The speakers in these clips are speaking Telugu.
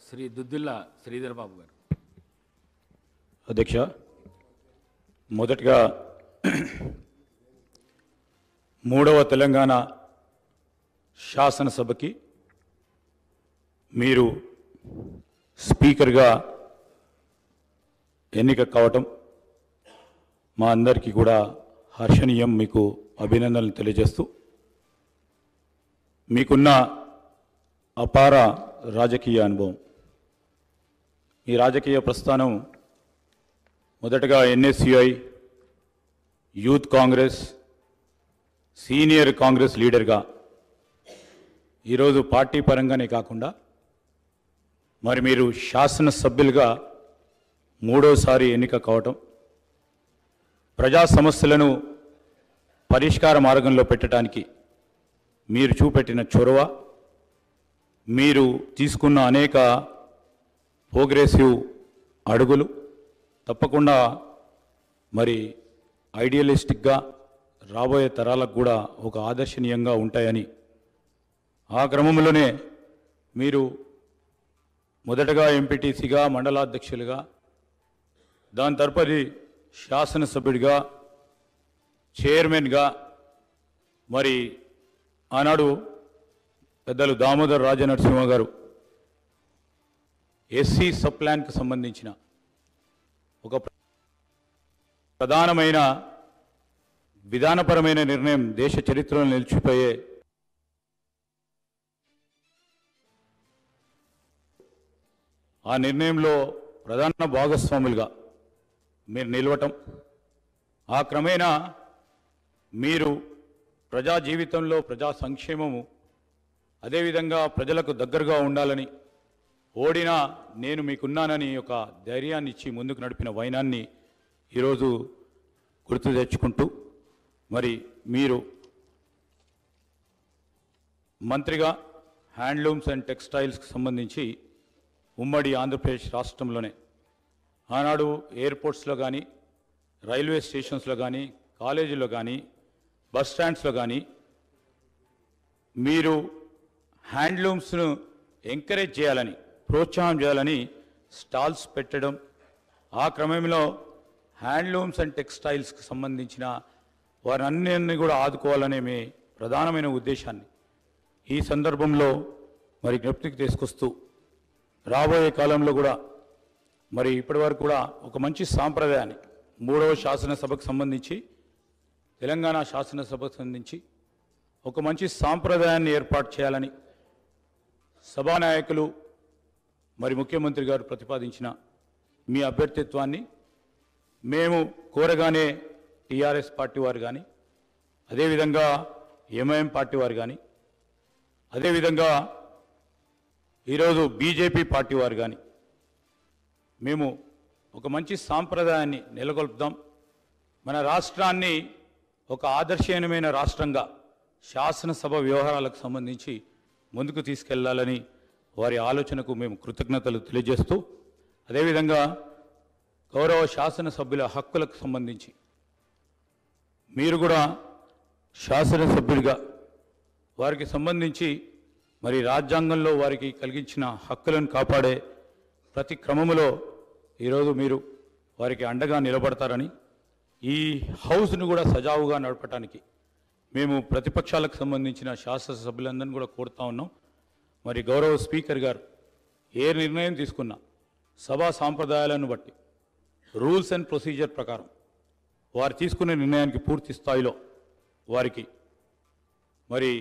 శ్రీ దుద్దిల్ల శ్రీధర్ బాబు గారు. అధ్యక్ష, మొదటగా మూడవ తెలంగాణ శాసనసభకి మీరు స్పీకర్గా ఎన్నిక కావటం మా అందరికీ కూడా హర్షణీయం. మీకు అభినందనలు తెలియజేస్తూ, మీకున్న అపార రాజకీయ అనుభవం, ఈ రాజకీయ ప్రస్థానం మొదటగా NSUI, youth Congress, senior Congress లీడర్గా ఈరోజు పార్టీ పరంగానే కాకుండా మరి మీరు శాసనసభ్యులుగా మూడోసారి ఎన్నిక కావటం, ప్రజా సమస్యలను పరిష్కార మార్గంలో పెట్టడానికి మీరు చూపెట్టిన చొరవ, మీరు తీసుకున్న అనేక ప్రోగ్రెసివ్ అడుగులు తప్పకుండా మరి ఐడియలిస్టిక్గా రాబోయే తరాలకు కూడా ఒక ఆదర్శనీయంగా ఉంటాయని, ఆ క్రమంలోనే మీరు మొదటగా ఎంపీటీసీగా, మండలాధ్యక్షులుగా, దాని తదుపరి శాసనసభ్యుడిగా, చైర్మన్గా, మరి ఆనాడు పెద్దలు దామోదర్ రాజనరసింహ గారు ఎస్సీ సబ్ ప్లాన్కి సంబంధించిన ఒక ప్రధానమైన విధానపరమైన నిర్ణయం దేశ చరిత్రలో నిలిచిపోయే ఆ నిర్ణయంలో ప్రధాన భాగస్వాములుగా మీరు నిలవటం, ఆ క్రమేణా మీరు ప్రజా జీవితంలో ప్రజా సంక్షేమము, అదేవిధంగా ప్రజలకు దగ్గరగా ఉండాలని, ఓడినా నేను మీకున్నానని ఒక ధైర్యాన్ని ఇచ్చి ముందుకు నడిపిన వైనాన్ని ఈరోజు గుర్తు తెచ్చుకుంటూ, మరి మీరు మంత్రిగా హ్యాండ్లూమ్స్ అండ్ టెక్స్టైల్స్కి సంబంధించి ఉమ్మడి ఆంధ్రప్రదేశ్ రాష్ట్రంలోనే ఆనాడు ఎయిర్పోర్ట్స్లో కానీ, రైల్వే స్టేషన్స్లో కానీ, కాలేజీలో కానీ, బస్ స్టాండ్స్లో కానీ మీరు హ్యాండ్లూమ్స్ను ఎంకరేజ్ చేయాలని, ప్రోత్సాహం చేయాలని స్టాల్స్ పెట్టడం, ఆ క్రమంలో హ్యాండ్లూమ్స్ అండ్ టెక్స్టైల్స్కి సంబంధించిన వారన్నిటిని కూడా ఆదుకోవాలనే మీ ప్రధానమైన ఉద్దేశాన్ని ఈ సందర్భంలో మరి జ్ఞప్తికి తీసుకొస్తూ, రాబోయే కాలంలో కూడా మరి ఇప్పటివరకు కూడా ఒక మంచి సాంప్రదాయాన్ని మూడవ శాసనసభకు సంబంధించి, తెలంగాణ శాసనసభకు సంబంధించి ఒక మంచి సాంప్రదాయాన్ని ఏర్పాటు చేయాలని సభానాయకులు మరి ముఖ్యమంత్రి గారు ప్రతిపాదించిన మీ అభ్యర్థిత్వాన్ని మేము కోరగానే టీఆర్ఎస్ పార్టీ వారు కానీ, అదేవిధంగా ఎంఐఎం పార్టీ వారు కానీ, అదేవిధంగా ఈరోజు బీజేపీ పార్టీ వారు కానీ మేము ఒక మంచి సాంప్రదాయాన్ని నెలకొల్పుదాం, మన రాష్ట్రాన్ని ఒక ఆదర్శనీయమైన రాష్ట్రంగా శాసనసభ వ్యవహారాలకు సంబంధించి ముందుకు తీసుకెళ్లాలని వారి ఆలోచనకు మేము కృతజ్ఞతలు తెలియజేస్తూ, అదేవిధంగా గౌరవ శాసనసభ్యుల హక్కులకు సంబంధించి మీరు కూడా శాసనసభ్యుడిగా వారికి సంబంధించి మరి రాజ్యాంగంలో వారికి కలిగించిన హక్కులను కాపాడే ప్రతి క్రమములో ఈరోజు మీరు వారికి అండగా నిలబడతారని, ఈ హౌస్ను కూడా సజావుగా నడపడానికి మేము ప్రతిపక్షాలకు సంబంధించిన శాసనసభ్యులందరినీ కూడా కోరుతా ఉన్నాం. మరి గౌరవ స్పీకర్ గారు ఏ నిర్ణయం తీసుకున్నా సభా సాంప్రదాయాలను బట్టి, రూల్స్ అండ్ ప్రొసీజర్ ప్రకారం వారు తీసుకునే నిర్ణయానికి పూర్తి స్థాయిలో వారికి మరి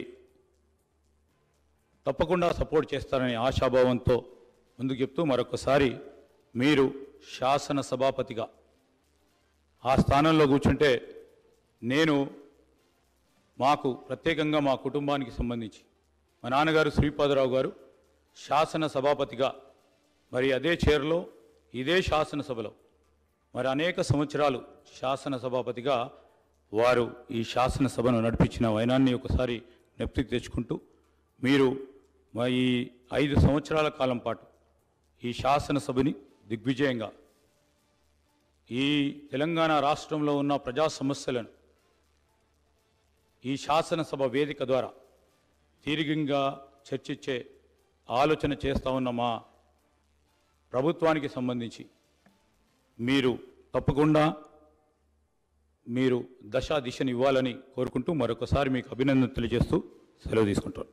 తప్పకుండా సపోర్ట్ చేస్తారని ఆశాభావంతో ముందుకు చెప్తూ, మరొకసారి మీరు శాసన సభాపతిగా ఆ స్థానంలో కూర్చుంటే నేను మాకు ప్రత్యేకంగా మా కుటుంబానికి సంబంధించి మా నాన్నగారు శ్రీపాదరావు గారు శాసన సభాపతిగా మరి అదే చైర్లో ఇదే శాసనసభలో మరి అనేక సంవత్సరాలు శాసన సభాపతిగా వారు ఈ శాసనసభను నడిపించిన వైనాన్ని ఒకసారి జ్ఞప్తికి తెచ్చుకుంటూ, మీరు ఈ 5 సంవత్సరాల కాలం పాటు ఈ శాసనసభని దిగ్విజయంగా ఈ తెలంగాణ రాష్ట్రంలో ఉన్న ప్రజా సమస్యలను ఈ శాసనసభ వేదిక ద్వారా తీరికంగా చర్చించే ఆలోచన చేస్తూ ఉన్న మా ప్రభుత్వానికి సంబంధించి మీరు తప్పకుండా మీరు దిశని ఇవ్వాలని కోరుకుంటూ మరొకసారి మీకు అభినందన తెలియజేస్తూ సెలవు తీసుకుంటాను.